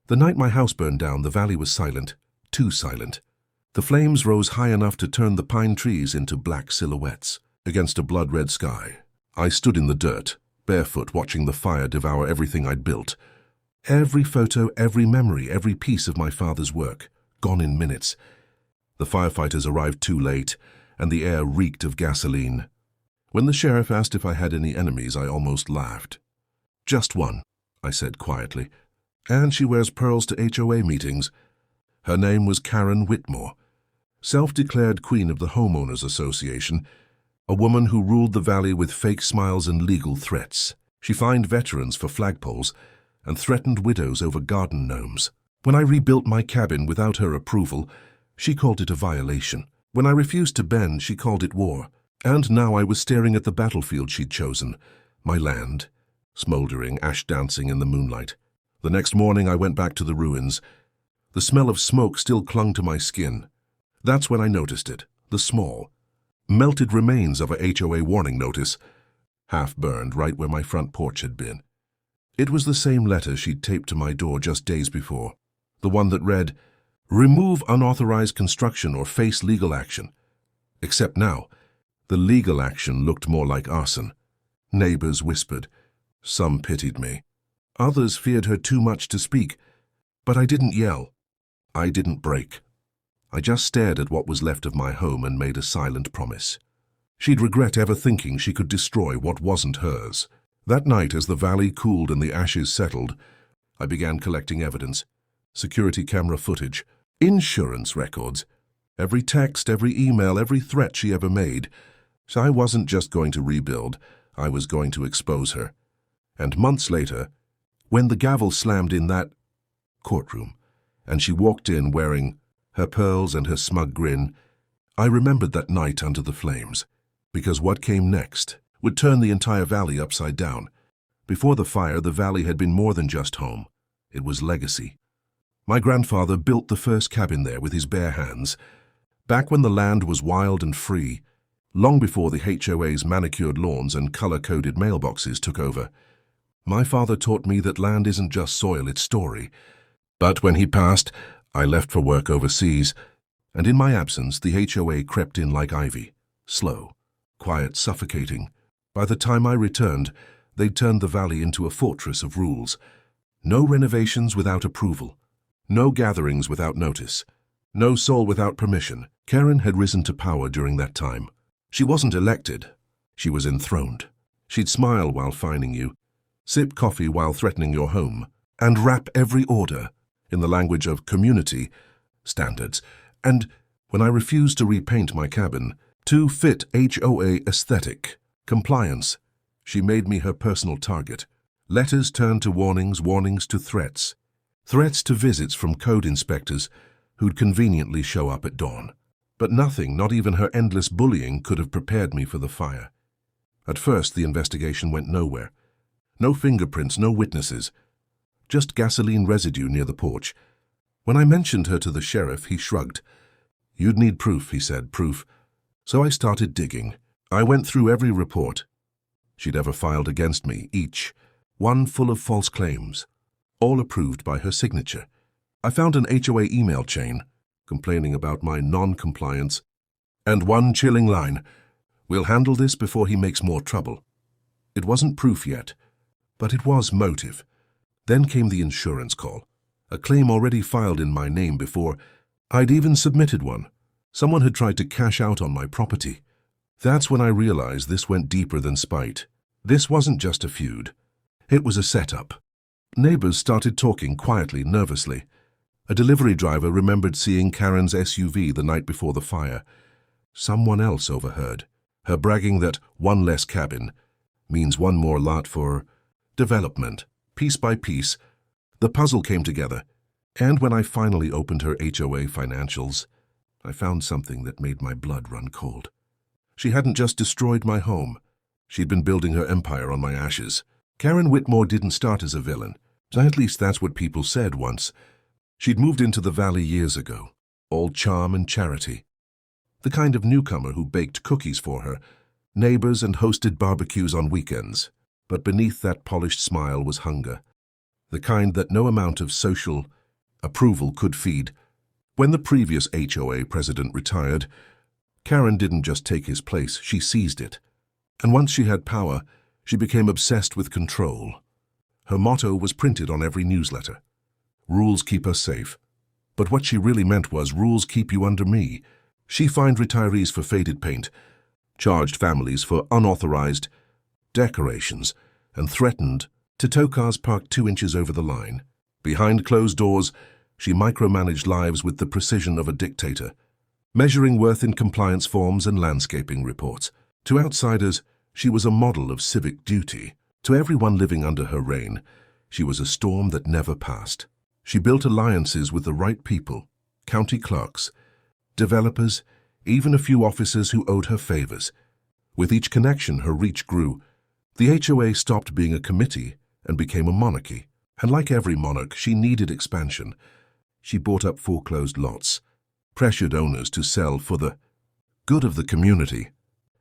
The night my house burned down, the valley was silent, too silent. The flames rose high enough to turn the pine trees into black silhouettes against a blood-red sky. I stood in the dirt, barefoot, watching the fire devour everything I'd built. Every photo, every memory, every piece of my father's work, gone in minutes. The firefighters arrived too late, and the air reeked of gasoline. When the sheriff asked if I had any enemies, I almost laughed. "Just one," I said quietly, "and she wears pearls to HOA meetings." Her name was Karen Whitmore, self-declared queen of the Homeowners Association, a woman who ruled the valley with fake smiles and legal threats. She fined veterans for flagpoles and threatened widows over garden gnomes. When I rebuilt my cabin without her approval, she called it a violation. When I refused to bend, she called it war. And now I was staring at the battlefield she'd chosen, my land, smoldering, ash dancing in the moonlight. The next morning I went back to the ruins. The smell of smoke still clung to my skin. That's when I noticed it, the small, melted remains of a HOA warning notice, half burned right where my front porch had been. It was the same letter she'd taped to my door just days before, the one that read, "Remove unauthorized construction or face legal action." Except now, the legal action looked more like arson. Neighbors whispered. Some pitied me. Others feared her too much to speak. But I didn't yell. I didn't break. I just stared at what was left of my home and made a silent promise. She'd regret ever thinking she could destroy what wasn't hers. That night, as the valley cooled and the ashes settled, I began collecting evidence. Security camera footage, insurance records, every text, every email, every threat she ever made. So I wasn't just going to rebuild, I was going to expose her. And months later, when the gavel slammed in that courtroom, and she walked in wearing her pearls and her smug grin, I remembered that night under the flames, because what came next would turn the entire valley upside down. Before the fire, the valley had been more than just home. It was legacy. My grandfather built the first cabin there with his bare hands, back when the land was wild and free, long before the HOA's manicured lawns and color-coded mailboxes took over. My father taught me that land isn't just soil, it's story. But when he passed, I left for work overseas, and in my absence, the HOA crept in like ivy, slow, quiet, suffocating. By the time I returned, they'd turned the valley into a fortress of rules. No renovations without approval, no gatherings without notice, no soul without permission. Karen had risen to power during that time. She wasn't elected, she was enthroned. She'd smile while fining you, sip coffee while threatening your home, and wrap every order in the language of community standards. And when I refused to repaint my cabin to fit HOA aesthetic, compliance, she made me her personal target. Letters turned to warnings, warnings to threats. Threats to visits from code inspectors who'd conveniently show up at dawn. But nothing, not even her endless bullying, could have prepared me for the fire. At first, the investigation went nowhere. No fingerprints, no witnesses. Just gasoline residue near the porch. When I mentioned her to the sheriff, he shrugged. "You'd need proof," he said, "proof." So I started digging. I went through every report she'd ever filed against me, each, one full of false claims, all approved by her signature. I found an HOA email chain complaining about my non-compliance, and one chilling line, "We'll handle this before he makes more trouble." It wasn't proof yet, but it was motive. Then came the insurance call, a claim already filed in my name before I'd even submitted one. Someone had tried to cash out on my property. That's when I realized this went deeper than spite. This wasn't just a feud. It was a setup. Neighbors started talking quietly, nervously. A delivery driver remembered seeing Karen's SUV the night before the fire. Someone else overheard her bragging that one less cabin means one more lot for development. Piece by piece, the puzzle came together. And when I finally opened her HOA financials, I found something that made my blood run cold. She hadn't just destroyed my home. She'd been building her empire on my ashes. Karen Whitmore didn't start as a villain. At least that's what people said once. She'd moved into the valley years ago, all charm and charity. The kind of newcomer who baked cookies for her, neighbors, and hosted barbecues on weekends. But beneath that polished smile was hunger. The kind that no amount of social Approval could feed. When the previous HOA president retired, Karen didn't just take his place, she seized it. And once she had power, she became obsessed with control. Her motto was printed on every newsletter. Rules keep us safe. But what she really meant was, rules keep you under me. She fined retirees for faded paint, charged families for unauthorized decorations, and threatened to tow cars parked 2 inches over the line. Behind closed doors, she micromanaged lives with the precision of a dictator, measuring worth in compliance forms and landscaping reports. To outsiders, she was a model of civic duty. To everyone living under her reign, she was a storm that never passed. She built alliances with the right people, county clerks, developers, even a few officers who owed her favors. With each connection, her reach grew. The HOA stopped being a committee and became a monarchy. And like every monarch, she needed expansion. She bought up foreclosed lots, pressured owners to sell for the good of the community,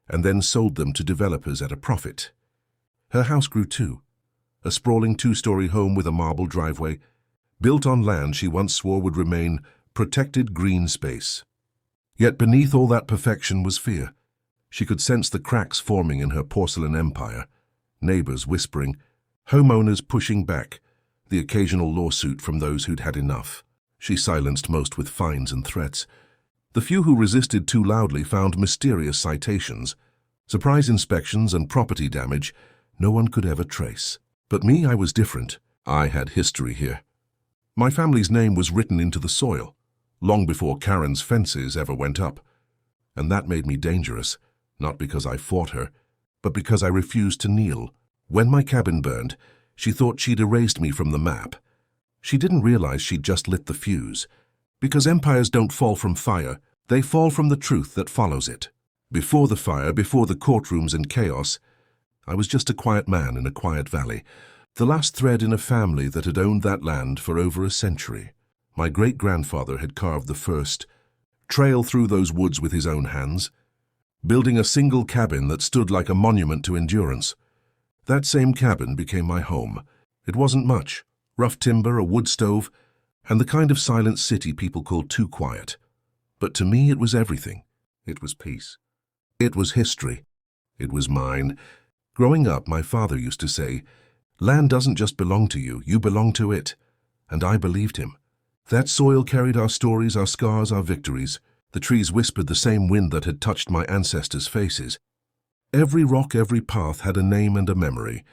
and then sold them to developers at a profit. Her house grew too, a sprawling 2-story home with a marble driveway, built on land she once swore would remain protected green space. Yet beneath all that perfection was fear. She could sense the cracks forming in her porcelain empire, neighbors whispering, homeowners pushing back, the occasional lawsuit from those who'd had enough. She silenced most with fines and threats. The few who resisted too loudly found mysterious citations, surprise inspections and property damage no one could ever trace. But me, I was different. I had history here. My family's name was written into the soil, long before Karen's fences ever went up. And that made me dangerous, not because I fought her, but because I refused to kneel. When my cabin burned, she thought she'd erased me from the map. She didn't realize she'd just lit the fuse. Because empires don't fall from fire, they fall from the truth that follows it. Before the fire, before the courtrooms and chaos, I was just a quiet man in a quiet valley, the last thread in a family that had owned that land for over a century. My great-grandfather had carved the first trail through those woods with his own hands, building a single cabin that stood like a monument to endurance. That same cabin became my home. It wasn't much. Rough timber, a wood stove, and the kind of silent city people call too quiet. But to me it was everything. It was peace. It was history. It was mine. Growing up, my father used to say, land doesn't just belong to you, you belong to it. And I believed him. That soil carried our stories, our scars, our victories. The trees whispered the same wind that had touched my ancestors' faces. Every rock, every path had a name and a memory.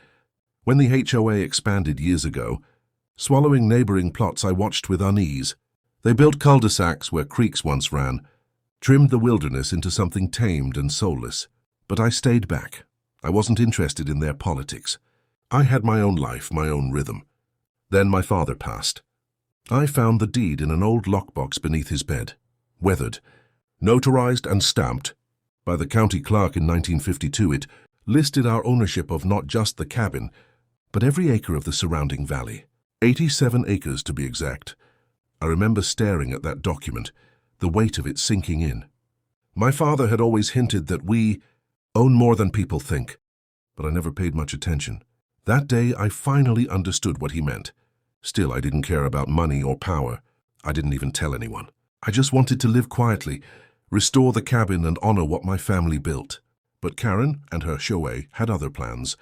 When the HOA expanded years ago, swallowing neighboring plots, I watched with unease. They built cul-de-sacs where creeks once ran, trimmed the wilderness into something tamed and soulless. But I stayed back. I wasn't interested in their politics. I had my own life, my own rhythm. Then my father passed. I found the deed in an old lockbox beneath his bed, weathered, notarized and stamped. By the county clerk in 1952, it listed our ownership of not just the cabin, but every acre of the surrounding valley. 87 acres to be exact. I remember staring at that document, the weight of it sinking in. My father had always hinted that we own more than people think, but I never paid much attention. That day, I finally understood what he meant. Still, I didn't care about money or power. I didn't even tell anyone. I just wanted to live quietly, restore the cabin and honor what my family built. But Karen and her HOA had other plans.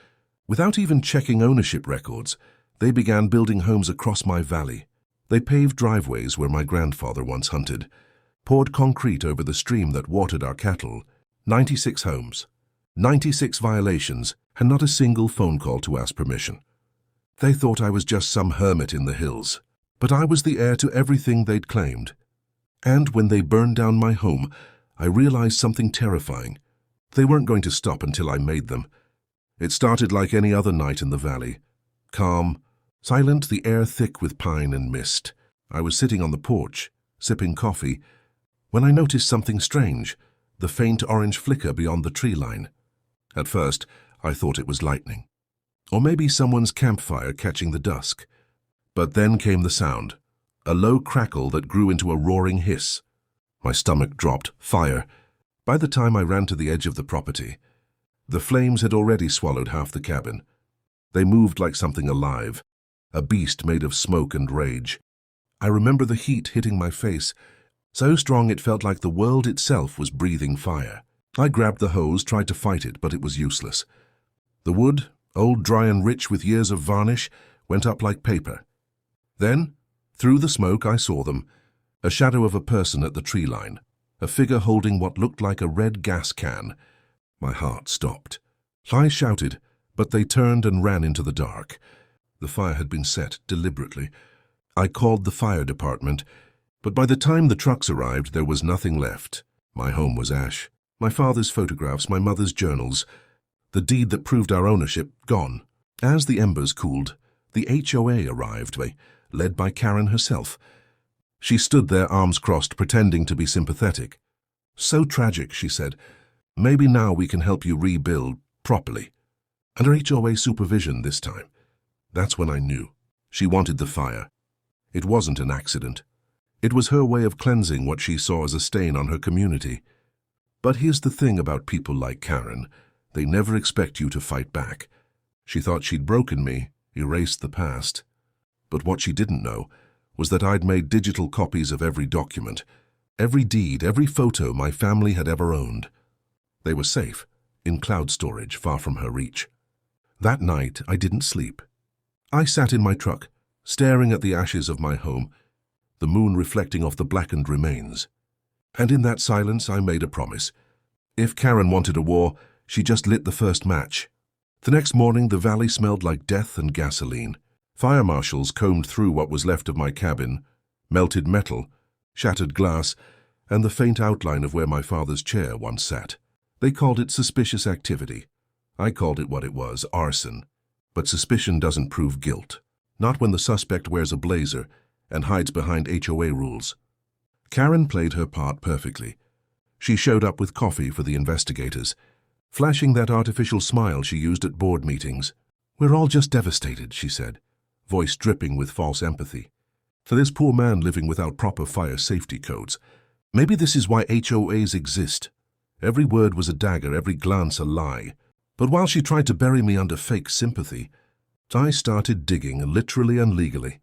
Without even checking ownership records, they began building homes across my valley. They paved driveways where my grandfather once hunted, poured concrete over the stream that watered our cattle. 96 homes, 96 violations, and not a single phone call to ask permission. They thought I was just some hermit in the hills, but I was the heir to everything they'd claimed. And when they burned down my home, I realized something terrifying. They weren't going to stop until I made them. It started like any other night in the valley. Calm, silent, the air thick with pine and mist. I was sitting on the porch, sipping coffee, when I noticed something strange, the faint orange flicker beyond the tree line. At first, I thought it was lightning, or maybe someone's campfire catching the dusk. But then came the sound. A low crackle that grew into a roaring hiss. My stomach dropped. Fire. By the time I ran to the edge of the property, the flames had already swallowed half the cabin. They moved like something alive, a beast made of smoke and rage. I remember the heat hitting my face, so strong it felt like the world itself was breathing fire. I grabbed the hose, tried to fight it, but it was useless. The wood, old, dry and rich with years of varnish, went up like paper. Then, through the smoke, I saw them, a shadow of a person at the tree line, a figure holding what looked like a red gas can. My heart stopped. I shouted, but they turned and ran into the dark. The fire had been set deliberately. I called the fire department, but by the time the trucks arrived, there was nothing left. My home was ash. My father's photographs, my mother's journals, the deed that proved our ownership, gone. As the embers cooled, the HOA arrived, led by Karen herself. She stood there, arms crossed, pretending to be sympathetic. "So tragic," she said. "Maybe now we can help you rebuild properly." Under HOA supervision this time. That's when I knew. She wanted the fire. It wasn't an accident. It was her way of cleansing what she saw as a stain on her community. But here's the thing about people like Karen. They never expect you to fight back. She thought she'd broken me, erased the past. But what she didn't know was that I'd made digital copies of every document, every deed, every photo my family had ever owned. They were safe, in cloud storage, far from her reach. That night, I didn't sleep. I sat in my truck, staring at the ashes of my home, the moon reflecting off the blackened remains. And in that silence, I made a promise. If Karen wanted a war, she just lit the first match. The next morning, the valley smelled like death and gasoline. Fire marshals combed through what was left of my cabin, melted metal, shattered glass, and the faint outline of where my father's chair once sat. They called it suspicious activity. I called it what it was, arson. But suspicion doesn't prove guilt. Not when the suspect wears a blazer and hides behind HOA rules. Karen played her part perfectly. She showed up with coffee for the investigators, flashing that artificial smile she used at board meetings. "We're all just devastated," she said, voice dripping with false empathy. "For this poor man living without proper fire safety codes. Maybe this is why HOAs exist." Every word was a dagger, every glance a lie. But while she tried to bury me under fake sympathy, I started digging, literally and legally.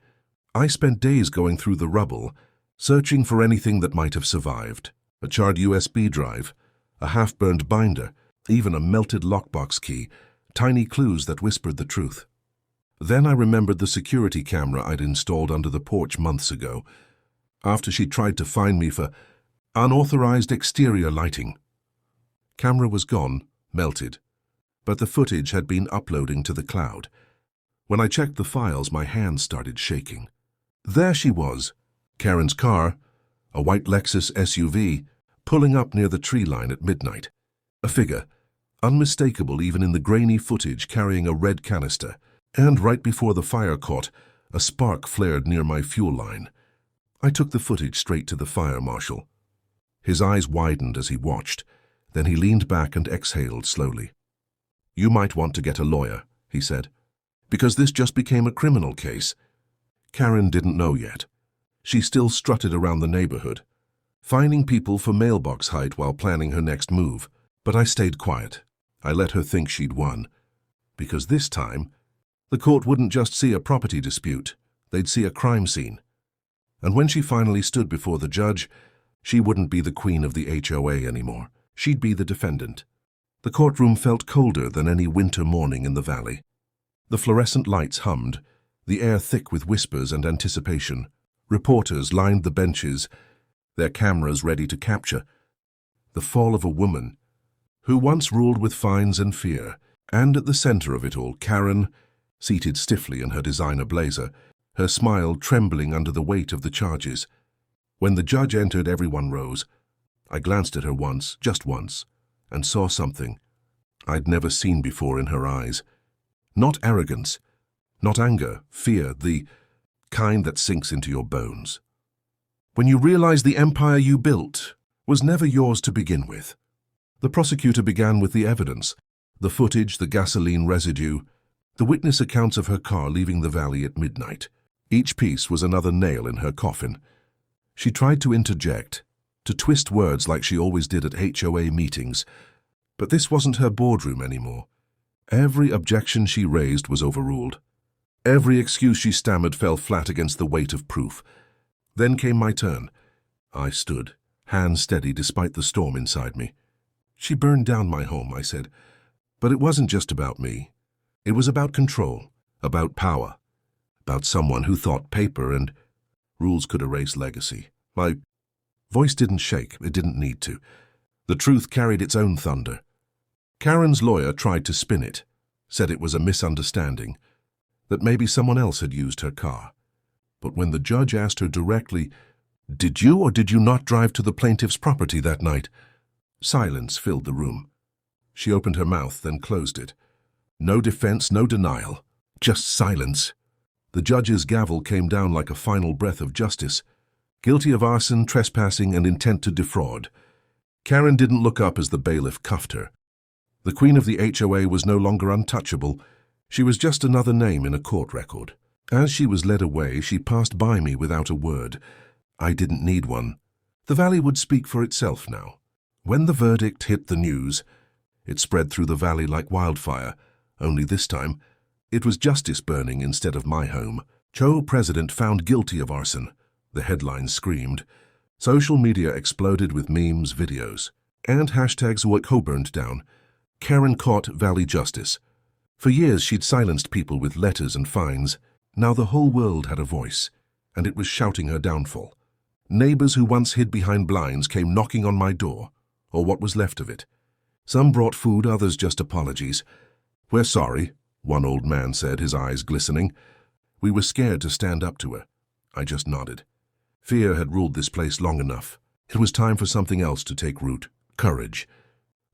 I spent days going through the rubble, searching for anything that might have survived. A charred USB drive, a half-burned binder, even a melted lockbox key, tiny clues that whispered the truth. Then I remembered the security camera I'd installed under the porch months ago, after she tried to fine me for unauthorized exterior lighting. Camera was gone, melted, but the footage had been uploading to the cloud. When I checked the files, my hands started shaking. There she was, Karen's car, a white Lexus SUV, pulling up near the tree line at midnight. A figure, unmistakable even in the grainy footage, carrying a red canister. And right before the fire caught, a spark flared near my fuel line. I took the footage straight to the fire marshal. His eyes widened as he watched. Then he leaned back and exhaled slowly. "You might want to get a lawyer," he said, "because this just became a criminal case." Karen didn't know yet. She still strutted around the neighborhood, fining people for mailbox height while planning her next move. But I stayed quiet. I let her think she'd won. Because this time, the court wouldn't just see a property dispute, they'd see a crime scene. And when she finally stood before the judge, she wouldn't be the queen of the HOA anymore. She'd be the defendant. The courtroom felt colder than any winter morning in the valley. The fluorescent lights hummed, the air thick with whispers and anticipation. Reporters lined the benches, their cameras ready to capture the fall of a woman who once ruled with fines and fear. And at the center of it all, Karen, seated stiffly in her designer blazer, her smile trembling under the weight of the charges. When the judge entered, everyone rose. I glanced at her once, just once, and saw something I'd never seen before in her eyes. Not arrogance, not anger, fear, the kind that sinks into your bones. When you realize the empire you built was never yours to begin with. The prosecutor began with the evidence, the footage, the gasoline residue, the witness accounts of her car leaving the valley at midnight. Each piece was another nail in her coffin. She tried to interject, to twist words like she always did at HOA meetings, but this wasn't her boardroom anymore. Every objection she raised was overruled. Every excuse she stammered fell flat against the weight of proof. Then came my turn. I stood, hands steady despite the storm inside me. "She burned down my home," I said. But it wasn't just about me. It was about control, about power, about someone who thought paper and rules could erase legacy. My voice didn't shake, it didn't need to. The truth carried its own thunder. Karen's lawyer tried to spin it, said it was a misunderstanding, that maybe someone else had used her car. But when the judge asked her directly, "Did you or did you not drive to the plaintiff's property that night?" Silence filled the room. She opened her mouth, then closed it. No defense, no denial, just silence. The judge's gavel came down like a final breath of justice. Guilty of arson, trespassing, and intent to defraud. Karen didn't look up as the bailiff cuffed her. The queen of the HOA was no longer untouchable. She was just another name in a court record. As she was led away, she passed by me without a word. I didn't need one. The valley would speak for itself now. When the verdict hit the news, it spread through the valley like wildfire, only this time, it was justice burning instead of my home. HOA president found guilty of arson. The headlines screamed. Social media exploded with memes, videos, and hashtags HOA burned down. Karen caught Valley Justice. For years she'd silenced people with letters and fines. Now the whole world had a voice, and it was shouting her downfall. Neighbors who once hid behind blinds came knocking on my door, or what was left of it. Some brought food, others just apologies. "We're sorry," one old man said, his eyes glistening. We were scared to stand up to her. I just nodded. Fear had ruled this place long enough. It was time for something else to take root. Courage.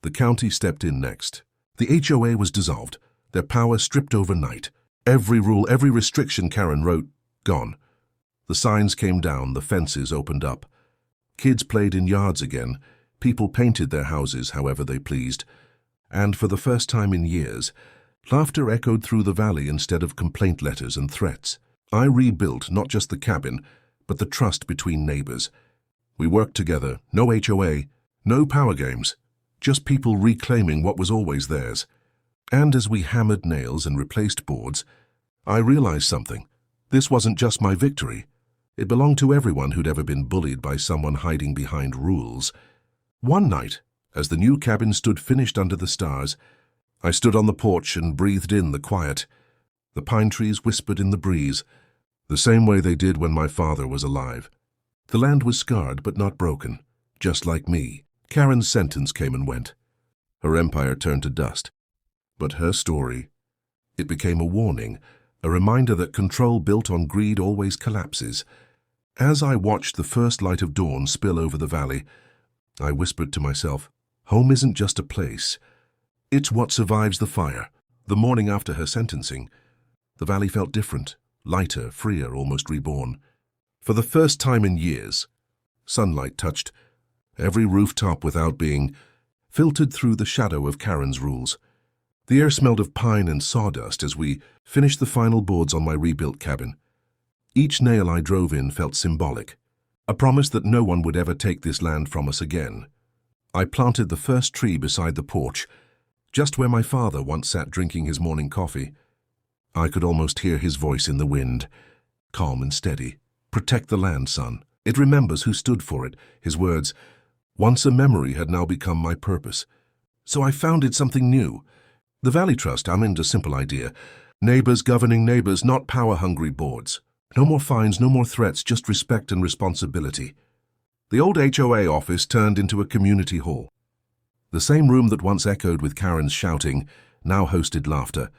The county stepped in next. The HOA was dissolved, their power stripped overnight. Every rule, every restriction Karen wrote, gone. The signs came down, the fences opened up. Kids played in yards again. People painted their houses however they pleased. And for the first time in years, laughter echoed through the valley instead of complaint letters and threats. I rebuilt not just the cabin, but the trust between neighbors. We worked together, no HOA, no power games, just people reclaiming what was always theirs. And as we hammered nails and replaced boards, I realized something. This wasn't just my victory. It belonged to everyone who'd ever been bullied by someone hiding behind rules. One night, as the new cabin stood finished under the stars, I stood on the porch and breathed in the quiet. The pine trees whispered in the breeze, the same way they did when my father was alive. The land was scarred but not broken, just like me. Karen's sentence came and went. Her empire turned to dust. But her story, it became a warning, a reminder that control built on greed always collapses. As I watched the first light of dawn spill over the valley, I whispered to myself, home isn't just a place. It's what survives the fire. The morning after her sentencing, the valley felt different, lighter, freer, almost reborn. For the first time in years, sunlight touched every rooftop without being filtered through the shadow of Karen's rules. The air smelled of pine and sawdust as we finished the final boards on my rebuilt cabin. Each nail I drove in felt symbolic, a promise that no one would ever take this land from us again. I planted the first tree beside the porch, just where my father once sat drinking his morning coffee. I could almost hear his voice in the wind, calm and steady. "Protect the land, son. It remembers who stood for it." His words, once a memory, had now become my purpose. So I founded something new. The Valley Trust. I'm into a simple idea. Neighbors governing neighbors, not power-hungry boards. No more fines, no more threats, just respect and responsibility. The old HOA office turned into a community hall. The same room that once echoed with Karen's shouting now hosted laughter,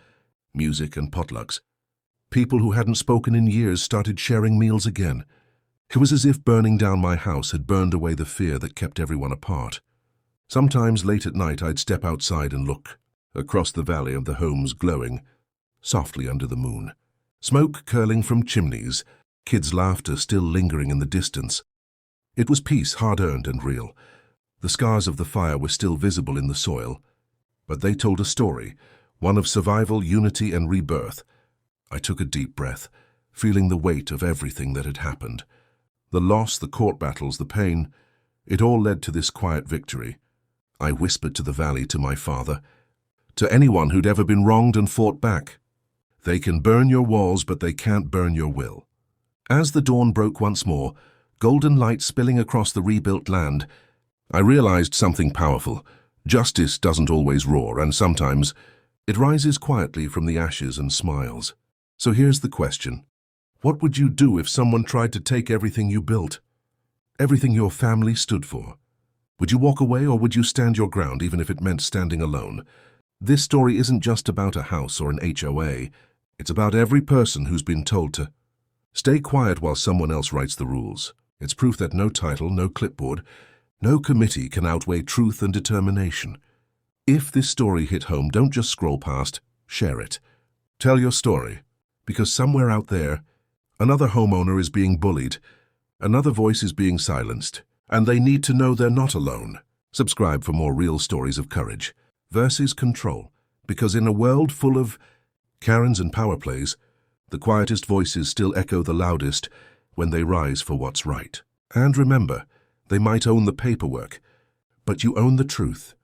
music and potlucks. People who hadn't spoken in years started sharing meals again. It was as if burning down my house had burned away the fear that kept everyone apart. Sometimes late at night I'd step outside and look across the valley of the homes glowing softly under the moon. Smoke curling from chimneys, kids' laughter still lingering in the distance. It was peace, hard-earned and real. The scars of the fire were still visible in the soil, but they told a story, one of survival, unity, and rebirth. I took a deep breath, feeling the weight of everything that had happened. The loss, the court battles, the pain, it all led to this quiet victory. I whispered to the valley, to my father, to anyone who'd ever been wronged and fought back. They can burn your walls, but they can't burn your will. As the dawn broke once more, golden light spilling across the rebuilt land. I realized something powerful. Justice doesn't always roar, and sometimes it rises quietly from the ashes and smiles. So here's the question. What would you do if someone tried to take everything you built? Everything your family stood for? Would you walk away, or would you stand your ground even if it meant standing alone? This story isn't just about a house or an HOA. It's about every person who's been told to stay quiet while someone else writes the rules. It's proof that no title, no clipboard, no committee can outweigh truth and determination. If this story hit home, don't just scroll past, share it. Tell your story, because somewhere out there, another homeowner is being bullied, another voice is being silenced, and they need to know they're not alone. Subscribe for more real stories of courage versus control, because in a world full of Karens and power plays, the quietest voices still echo the loudest when they rise for what's right. And remember, they might own the paperwork, but you own the truth.